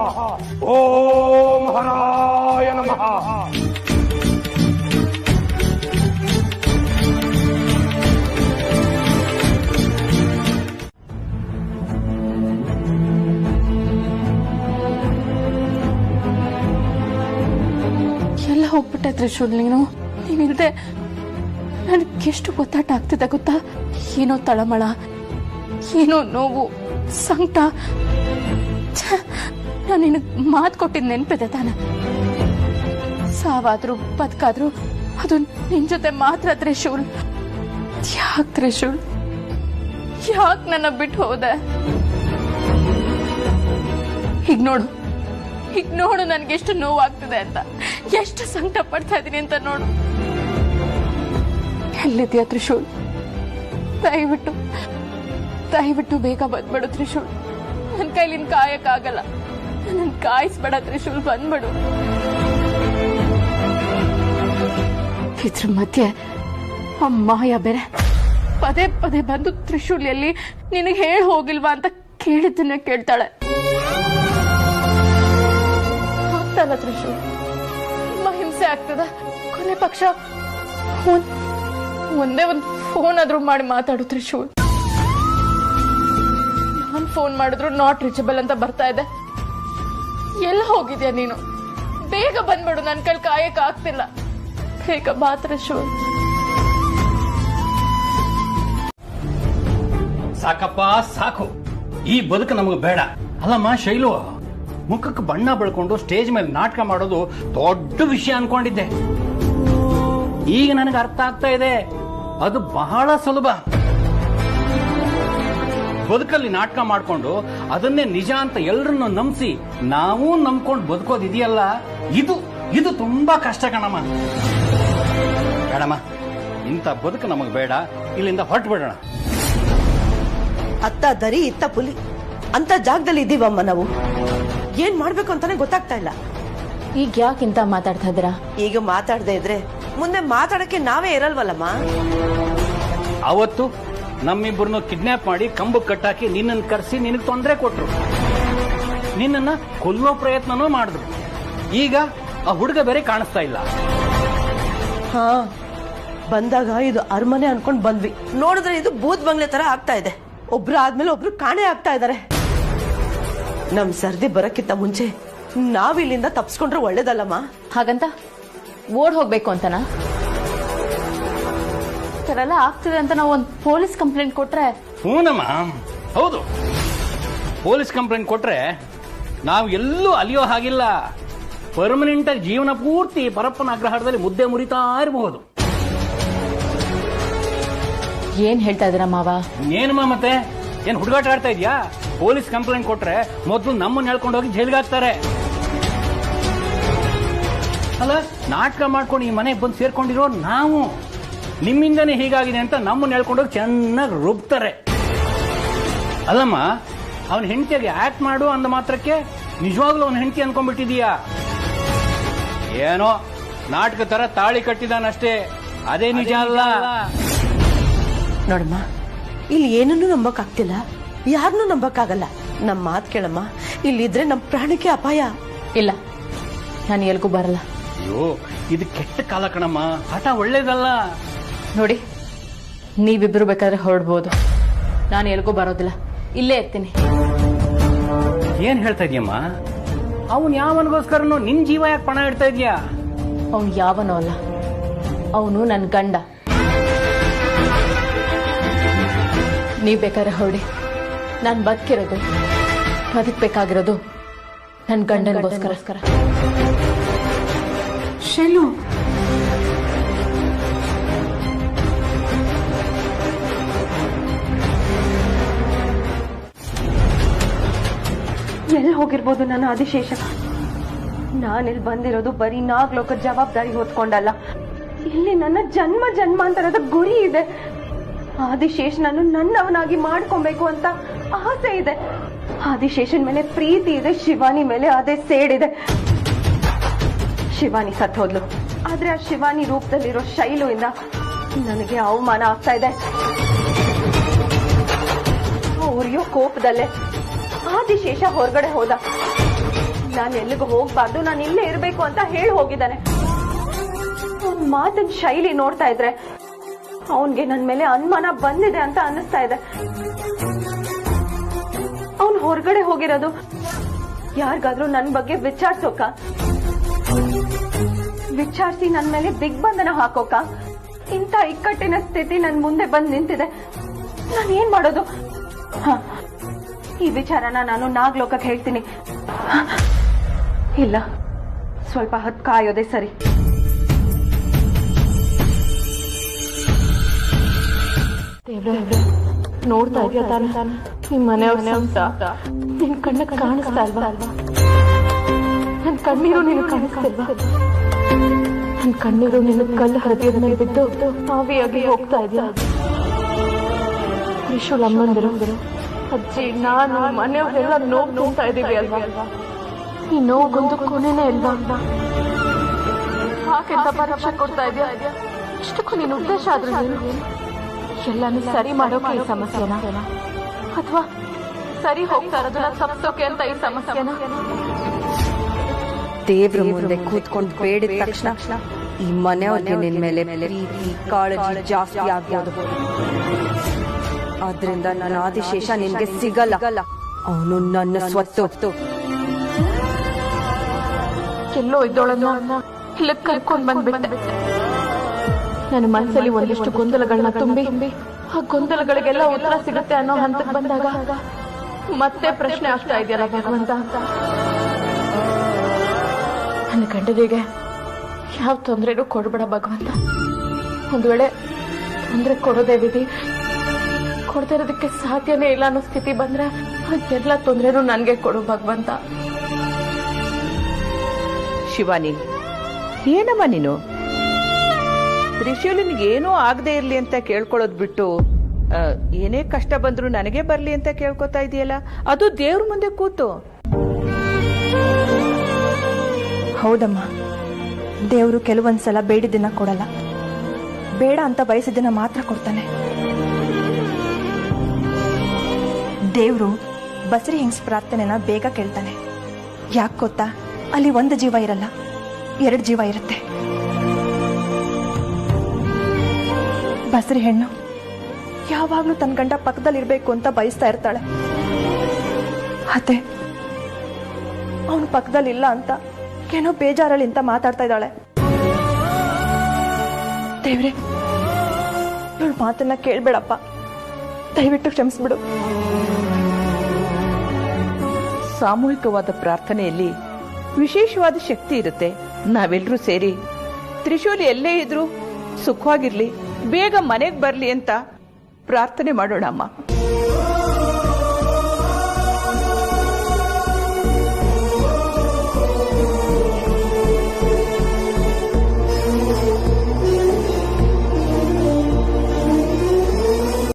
ಓಂ ಹರಾಯ ನಮಃ. ಎಲ್ಲ ಹೋಗ್ಬಿಟ್ಟೆ ತ್ರಿಶೂಲ್, ನೀನಿಲ್ದೆ ನನಗೆಷ್ಟು ಗೊತ್ತಾಟ ಆಗ್ತಿದೆ ಗೊತ್ತಾ? ಏನೋ ತಳಮಳ, ಏನೋ ನೋವು, ಸಂಕಟ. ನಾನು ನಿನಗೆ ಮಾತು ಕೊಟ್ಟಿದ್ದು ನೆನಪಿದೆ ತಾನೆ? ಸಾವಾದ್ರೂ ಬದುಕಾದ್ರೂ ಅದು ನಿನ್ ಜೊತೆ ಮಾತ್ರ ತ್ರಿಶೂಲ್. ಯಾಕೆ ತ್ರಿಶೂಲ್, ಯಾಕೆ ನನ್ನ ಬಿಟ್ಟು ಹೋದೆ? ಹೀಗ್ ನೋಡು ನನ್ಗೆಷ್ಟು ನೋವಾಗ್ತಿದೆ ಅಂತ, ಎಷ್ಟು ಸಂಕಟ ಪಡ್ತಾ ಇದೀನಿ ಅಂತ ನೋಡು. ಎಲ್ಲಿದ್ಯಾ ತ್ರಿಶೂಲ್? ದಯವಿಟ್ಟು ಬೇಗ ಬಂದ್ಬಿಡು ತ್ರಿಶೂಲ್. ನನ್ನ ಕೈಲಿನ ಕಾಯಕ್ಕಾಗಲ್ಲ, ನನ್ನ ಕಾಯಿಸ್ಬೇಡ ತ್ರಿಶೂಲ್, ಬಂದ್ಬಿಡು. ಇದ್ರ ಮಧ್ಯೆ ಆ ಮಾಯ ಬೇರೆ ಪದೇ ಪದೇ ಬಂದು ತ್ರಿಶೂಲ್ ಎಲ್ಲಿ, ನಿನಗೆ ಹೇಳಿ ಹೋಗಿಲ್ವಾ ಅಂತ ಕೇಳಿದ್ದನ್ನ ಕೇಳ್ತಾಳೆ. ಆಗ್ತಲ್ಲ ತ್ರಿಶೂಲ್, ತುಂಬಾ ಹಿಂಸೆ ಆಗ್ತದೆ. ಕೊನೆ ಪಕ್ಷ ಒಂದೇ ಒಂದು ಫೋನ್ ಆದ್ರೂ ಮಾಡಿ ಮಾತಾಡು ತ್ರಿಶೂಲ್. ನಾನ್ ಫೋನ್ ಮಾಡಿದ್ರು ನಾಟ್ ರೀಚಬಲ್ ಅಂತ ಬರ್ತಾ ಇದೆ. ಎಲ್ಲ ಹೋಗಿದ್ಯಾ ನೀನು? ಬೇಗ ಬಂದ್ಬಿಡು, ನನ್ ಕೈಲಿ ಕಾಯಕ್ ಆಗ್ತಿಲ್ಲ. ಬೇಗ ಬಾ ತ್ರಿಶೂಲ್. ಸಾಕಪ್ಪ ಸಾಕು, ಈ ಬದುಕು ನಮಗೆ ಬೇಡ. ಅಲ್ಲಮ್ಮ ಶೈಲು, ಮುಖಕ್ಕೆ ಬಣ್ಣ ಬೆಳ್ಕೊಂಡು ಸ್ಟೇಜ್ ಮೇಲೆ ನಾಟಕ ಮಾಡೋದು ದೊಡ್ಡ ವಿಷಯ ಅನ್ಕೊಂಡಿದ್ದೆ. ಈಗ ನನಗೆ ಅರ್ಥ ಆಗ್ತಾ ಇದೆ, ಅದು ಬಹಳ ಸುಲಭ. ಬದುಕಲ್ಲಿ ನಾಟಕ ಮಾಡ್ಕೊಂಡು ಅದನ್ನೇ ನಿಜ ಅಂತ ಎಲ್ಲರನ್ನು ನಂಬಿಸಿ ನಾವು ನಂಬ್ಕೊಂಡು ಬದುಕೋದಿದೆಯಲ್ಲ, ಇದು ತುಂಬಾ ಕಷ್ಟ ಕಣಮ್ಮ. ಬೇಡಮ್ಮ, ಇಂಥ ಬದುಕು ನಮಗೆ ಬೇಡ. ಇಲ್ಲಿಂದ ಹೊರಟು ಬಿಡೋಣ. ಅತ್ತ ದರಿ ಇತ್ತ ಪುಲಿ ಅಂತ ಜಾಗದಲ್ಲಿ ಇದ್ದೀವಮ್ಮ ನಾವು. ಏನ್ ಮಾಡ್ಬೇಕು ಅಂತಾನೆ ಗೊತ್ತಾಗ್ತಾ ಇಲ್ಲ. ಈಗ ಯಾಕಿಂತ ಮಾತಾಡ್ತಾ ಇದ್ದೀರಾ? ಈಗ ಮಾತಾಡದೆ ಇದ್ರೆ ಮುಂದೆ ಮಾತಾಡಕ್ಕೆ ನಾವೇ ಇರಲ್ವಲ್ಲಮ್ಮ. ಅವತ್ತು ನಮ್ಮಿಬ್ಬರನ್ನು ಕಿಡ್ನಾಪ್ ಮಾಡಿ ಕಂಬಕ್ಕೆ ಕಟ್ಟಾಕಿ ನಿನ್ನನ್ನು ಕರೆಸಿ ನಿನಗೆ ತೊಂದರೆ ಕೊಟ್ರು, ನಿನ್ನನ್ನ ಕೊಲ್ಲೋ ಪ್ರಯತ್ನನೂ ಮಾಡಿದ್ರು. ಈಗ ಆ ಹುಡುಗ ಬೇರೆ ಕಾಣಿಸ್ತಾ ಇಲ್ಲ. ಹಾ, ಬಂದಾಗ ಇದು ಅರಮನೆ ಅನ್ಕೊಂಡ್ ಬಂದ್ವಿ, ನೋಡಿದ್ರೆ ಇದು ಬೂತ್ ಬಂಗ್ಲೆ ತರ ಆಗ್ತಾ ಇದೆ. ಒಬ್ರು ಆದ್ಮೇಲೆ ಒಬ್ರು ಕಾಣೆ ಆಗ್ತಾ ಇದಾರೆ. ನಮ್ ಸರ್ದಿ ಬರಕ್ಕಿಂತ ಮುಂಚೆ ನಾವಿಲ್ಲಿಂದ ತಪ್ಸ್ಕೊಂಡ್ರೆ ಒಳ್ಳೇದಲ್ಲಮ್ಮ. ಹಾಗಂತ ಓಡ್ ಹೋಗ್ಬೇಕು ಅಂತನಾ? ಎಲ್ಲ ಆಗ್ತಿದೆ ಅಂತ ನಾವು ಒಂದು ಪೊಲೀಸ್ ಕಂಪ್ಲೇಂಟ್ ಕೊಟ್ರೆ? ಹೂನಮ್ಮ, ಹೌದು. ಪೊಲೀಸ್ ಕಂಪ್ಲೇಂಟ್ ಕೊಟ್ರೆ ನಾವು ಎಲ್ಲೂ ಅಲಿಯೋ ಹಾಗಿಲ್ಲ. ಪರ್ಮನೆಂಟ್ ಆಗಿ ಜೀವನ ಪೂರ್ತಿ ಪರಪ್ಪನ ಅಗ್ರಹಾರದಲ್ಲಿ ಮುದ್ದೆ ಮುರಿತಾ ಇರಬಹುದು. ಏನ್ ಹೇಳ್ತಾ ಇದ್ದೀರಾ ಮಾವ? ಏನಮ್ಮ ಮತ್ತೆ ಏನ್ ಹುಡುಗಾಟ ಆಡ್ತಾ ಇದ್ಯಾ? ಪೊಲೀಸ್ ಕಂಪ್ಲೇಂಟ್ ಕೊಟ್ರೆ ಮೊದಲು ನಮ್ಮನ್ನ ಹೇಳ್ಕೊಂಡು ಹೋಗಿ ಜೈಲ್ಗೆ ಹಾಕ್ತಾರೆ. ಅಲ್ಲ, ನಾಟಕ ಮಾಡ್ಕೊಂಡು ಈ ಮನೆಗೆ ಬಂದು ಸೇರ್ಕೊಂಡಿರೋ ನಾವು ನಿಮ್ಮಿಂದನೇ ಹೀಗಾಗಿದೆ ಅಂತ ನಮ್ಮನ್ನ ಹೇಳ್ಕೊಂಡೋಗಿ ಚೆನ್ನಾಗಿ ರುಬ್ತಾರೆ. ಅಲ್ಲಮ್ಮ, ಅವನ ಹೆಂಡತಿಯಾಗಿ ಆಕ್ಟ್ ಮಾಡು ಅಂದ ಮಾತ್ರಕ್ಕೆ ನಿಜವಾಗ್ಲೂ ಅವನ ಹೆಂಡತಿ ಅನ್ಕೊಂಡ್ಬಿಟ್ಟಿದೀಯಾ? ಏನೋ ನಾಟಕ ತರ ತಾಳಿ ಕಟ್ಟಿದಾನಷ್ಟೇ, ಅದೇ ನಿಜ ಅಲ್ಲ. ನೋಡಮ್ಮ, ಇಲ್ಲಿ ಏನನ್ನೂ ನಂಬಕ್ಕಾಗ್ತಿಲ್ಲ, ಯಾರನ್ನೂ ನಂಬಕ್ಕಾಗಲ್ಲ. ನಮ್ಮ ಮಾತು ಕೇಳಮ್ಮ, ಇಲ್ಲಿದ್ರೆ ನಮ್ಮ ಪ್ರಾಣಕ್ಕೆ ಅಪಾಯ. ಇಲ್ಲ, ನಾನು ಎಲ್ಗೂ ಬರಲ್ಲ. ಅಯ್ಯೋ, ಇದು ಕೆಟ್ಟ ಕಾಲ ಕಣಮ್ಮ, ಹಠ ಒಳ್ಳೇದಲ್ಲ. ನೋಡಿ, ನೀವಿಬ್ರು ಬೇಕಾದ್ರೆ ಹೊರಡ್ಬೋದು, ನಾನು ಎಲ್ಗೂ ಬರೋದಿಲ್ಲ, ಇಲ್ಲೇ ಇರ್ತೀನಿ. ಏನ್ ಹೇಳ್ತಾ ಇದೀಯಮ್ಮ? ಅವನ್ ಯಾವನಿಗೋಸ್ಕರನೋ ನಿನ್ ಜೀವ ಯಾಕೆ ಪಣ ಇಡ್ತಾ ಇದೀಯಾ? ಅವನು ಯಾವನೋ ಅಲ್ಲ, ಅವನು ನನ್ನ ಗಂಡ. ನೀವ್ ಬೇಕಾದ್ರೆ ಹೊರಡಿ, ನಾನು ಬದುಕಬೇಕಾಗಿರೋದು ನನ್ನ ಗಂಡನಿಗೋಸ್ಕರ. ಶೈಲು, ಎಲ್ಲಿ ಹೋಗಿರ್ಬೋದು ನನ್ನ ಆದಿಶೇಷ? ನಾನಿಲ್ಲಿ ಬಂದಿರೋದು ಬರೀ ನಾಗ್ಲೋಕದ ಜವಾಬ್ದಾರಿ ಹೊತ್ಕೊಂಡಲ್ಲ, ಇಲ್ಲಿ ನನ್ನ ಜನ್ಮ ಜನ್ಮಾಂತರದ ಗುರಿ ಇದೆ. ಆದಿಶೇಷನನ್ನು ನನ್ನವನಾಗಿ ಮಾಡ್ಕೊಬೇಕು ಅಂತ ಆಸೆ ಇದೆ. ಆದಿಶೇಷನ್ ಮೇಲೆ ಪ್ರೀತಿ ಇದೆ, ಶಿವಾನಿ ಮೇಲೆ ಅದೇ ಸೇಡಿದೆ. ಶಿವಾನಿ ಸತ್ ಹೋದ್ಲು, ಆದ್ರೆ ಆ ಶಿವಾನಿ ರೂಪದಲ್ಲಿರೋ ಶೈಲು ಇಂದ ನನಗೆ ಅವಮಾನ ಆಗ್ತಾ ಇದೆ. ಉರಿಯೋ ಕೋಪದಲ್ಲೇ ಆದಿಶೇಷ ಹೊರಗಡೆ ಹೋದ. ನಾನು ಎಲ್ಲಿಗೂ ಹೋಗ್ಬಾರ್ದು, ನಾನು ಇಲ್ಲೇ ಇರ್ಬೇಕು ಅಂತ ಹೇಳಿ ಹೋಗಿದ್ದಾನೆ. ಅವನ್ ಮಾತಿನ ಶೈಲಿ ನೋಡ್ತಾ ಇದ್ರೆ ಅವನ್ಗೆ ನನ್ ಮೇಲೆ ಅನುಮಾನ ಬಂದಿದೆ ಅಂತ ಅನ್ನಿಸ್ತಾ ಇದೆ. ಅವನ್ ಹೊರಗಡೆ ಹೋಗಿರೋದು ಯಾರಿಗಾದ್ರೂ ನನ್ ಬಗ್ಗೆ ವಿಚಾರಿಸಿ ನನ್ ಮೇಲೆ ದಿಗ್ಬಂಧನ ಹಾಕೋಕ? ಇಂಥ ಇಕ್ಕಟ್ಟಿನ ಸ್ಥಿತಿ ನನ್ ಮುಂದೆ ಬಂದ್ ನಿಂತಿದೆ. ನಾನು ಏನ್ ಮಾಡೋದು? ಈ ವಿಚಾರನ ನಾನು ನಾಗ್ಲೋಕಕ್ಕೆ ಹೇಳ್ತೀನಿ. ಇಲ್ಲ, ಸ್ವಲ್ಪ ಹೊತ್ತು ಕಾಯೋದೆ ಸರಿ. ನೋಡ್ತಾ ಇದೆಯಾ ತಾನೆ ಈ ಮನೆಯವ್ರ ನಿನ್ ಕಣ್ಣಕ್ಕೆ ಕಾಣಿಸ್ತಾ ಅಲ್ವಾ? ನನ್ ಕಣ್ಣೀರು ನೀನು ಕಾಣಿಸ್ತಿಲ್ವಾ? ನನ್ ಕಣ್ಣೀರು ನಿನ್ನ ಕಲ್ಲು ಹೃದಯದ ಮೇಲೆ ಬಿದ್ದು ಆವಿಯಾಗಿ ಹೋಗ್ತಾ ಇದೆಯಾ? ವಿಶ್ವಲಮ್ಮಂದಿರು, ಅಜ್ಜಿ, ನಾನು, ಮನೆಯವರೆಲ್ಲ ನೋವು ತುಂಬ್ತಾ ಇದೀವಿ ಅಲ್ವಾ? ಈ ನೋವುಗೊಂದು ಕೊನೆನೇ ಇಲ್ವಾ? ಹಾಗೆಂತ ಪರೀಕ್ಷೆ ಕೊಡ್ತಾ ಇದೆಯಾ? ಇಷ್ಟಕ್ಕೂ ನಿನ್ನ ಉದ್ದೇಶ ಆದ್ರೂ ಏನು? ಎಲ್ಲಾನು ಸರಿ ಮಾಡೋಕೆ ಈ ಸಮಸ್ಯೆನ, ಅಥವಾ ಸರಿ ಹೋಗ್ತಾ ಇರೋದನ್ನ ತಪ್ಪಿಸೋಕೆ ಅಂತ ಈ ಸಮಸ್ಯೆನ? ದೇವ್ರ ಮುಂದೆ ಕೂತ್ಕೊಂಡು ಬೇಡಿದ ತಕ್ಷಣ ಈ ಮನೆಯವ್ರಿಗೆ ನಿನ್ ಮೇಲೆ ಪ್ರೀತಿ ಕಾಳಜಿ ಜಾಸ್ತಿ ಆಗ್ಬೋದು. ಆದ್ರಿಂದ ನನ್ನ ಆದಿಶೇಷ ನಿನ್ಗೆ ಸಿಗಲ್ಲ. ಅವನು ನನ್ನ ಸ್ವತ್ತು. ಎಲ್ಲೋ ಇದ್ದೋಳನ್ನ ಇಲ್ಲಕ್ಕೆ ಕರ್ಕೊಂಡ್ ಬಂದ್ಬಿಟ್ಟೆ. ನನ್ನ ಮನಸ್ಸಲ್ಲಿ ಒಂದಿಷ್ಟು ಗೊಂದಲಗಳನ್ನ ತುಂಬಿ ಆ ಗೊಂದಲಗಳಿಗೆಲ್ಲ ಉತ್ತರ ಸಿಗುತ್ತೆ ಅನ್ನೋ ಹಂತಕ್ಕೆ ಬಂದಾಗ ಮತ್ತೆ ಪ್ರಶ್ನೆ ಆಗ್ತಾ ಇದೆಯಲ್ಲ ಭಗವಂತ ಅಂತ. ನನ್ನ ಗಂಡನಿಗೆ ಯಾವ ತೊಂದರೆನೂ ಕೊಡ್ಬೇಡ ಭಗವಂತ. ಒಂದ್ ವೇಳೆ ತೊಂದರೆ ಕೊಡೋದೇ ವಿಧಿ, ಕೊಡದೇ ಇರೋದಕ್ಕೆ ಸಾಧ್ಯನೇ ಇಲ್ಲ ಅನ್ನೋ ಸ್ಥಿತಿ ಬಂದ್ರೆ ಎಲ್ಲ ತೊಂದರೆನೂ ನನ್ಗೆ ಕೊಡು ಭಗವಂತ. ಶಿವಾನಿ, ಏನಮ್ಮ ನೀನು? ತ್ರಿಶೂಲನಿಗೆ ಏನೂ ಆಗದೆ ಇರ್ಲಿ ಅಂತ ಕೇಳ್ಕೊಳ್ಳೋದ್ ಬಿಟ್ಟು ಏನೇ ಕಷ್ಟ ಬಂದ್ರು ನನಗೆ ಬರ್ಲಿ ಅಂತ ಕೇಳ್ಕೊತಾ ಇದೆಯಲ್ಲ, ಅದು ದೇವ್ರ ಮುಂದೆ ಕೂತು. ಹೌದಮ್ಮ, ದೇವ್ರು ಕೆಲವೊಂದ್ಸಲ ಬೇಡಿದ್ದನ್ನ ಕೊಡಲ್ಲ, ಬೇಡ ಅಂತ ಬಯಸಿದ್ದನ್ನ ಮಾತ್ರ ಕೊಡ್ತಾನೆ. ದೇವ್ರು ಬಸರಿ ಹೆಂಗ್ಸ್ ಪ್ರಾರ್ಥನೆನ ಬೇಗ ಕೇಳ್ತಾನೆ. ಯಾಕೆ ಗೊತ್ತಾ? ಅಲ್ಲಿ ಒಂದು ಜೀವ ಇರಲ್ಲ, 2 ಜೀವ ಇರುತ್ತೆ. ಬಸರಿ ಹೆಣ್ಣು ಯಾವಾಗ್ಲೂ ತನ್ನ ಗಂಡ ಪಕ್ಕದಲ್ಲಿರ್ಬೇಕು ಅಂತ ಬಯಸ್ತಾ ಇರ್ತಾಳೆ. ಅತ್ತೆ ಅವನು ಪಕ್ಕದಲ್ಲಿಲ್ಲ ಅಂತ ಏನೋ ಬೇಜಾರಲ್ಲಿ ಅಂತ ಮಾತಾಡ್ತಾ ಇದ್ದಾಳೆ. ದೇವ್ರೆ, ಇವಳ ಮಾತನ್ನ ಕೇಳ್ಬೇಡಪ್ಪ, ದಯವಿಟ್ಟು ಕ್ಷಮಿಸ್ಬಿಡು. ಸಾಮೂಹಿಕವಾದ ಪ್ರಾರ್ಥನೆಯಲ್ಲಿ ವಿಶೇಷವಾದ ಶಕ್ತಿ ಇರುತ್ತೆ. ನಾವೆಲ್ಲರೂ ಸೇರಿ ತ್ರಿಶೂಲಿ ಎಲ್ಲೇ ಇದ್ರು ಸುಖವಾಗಿರ್ಲಿ, ಬೇಗ ಮನೆಗೆ ಬರ್ಲಿ ಅಂತ ಪ್ರಾರ್ಥನೆ ಮಾಡೋಣ ಅಮ್ಮ.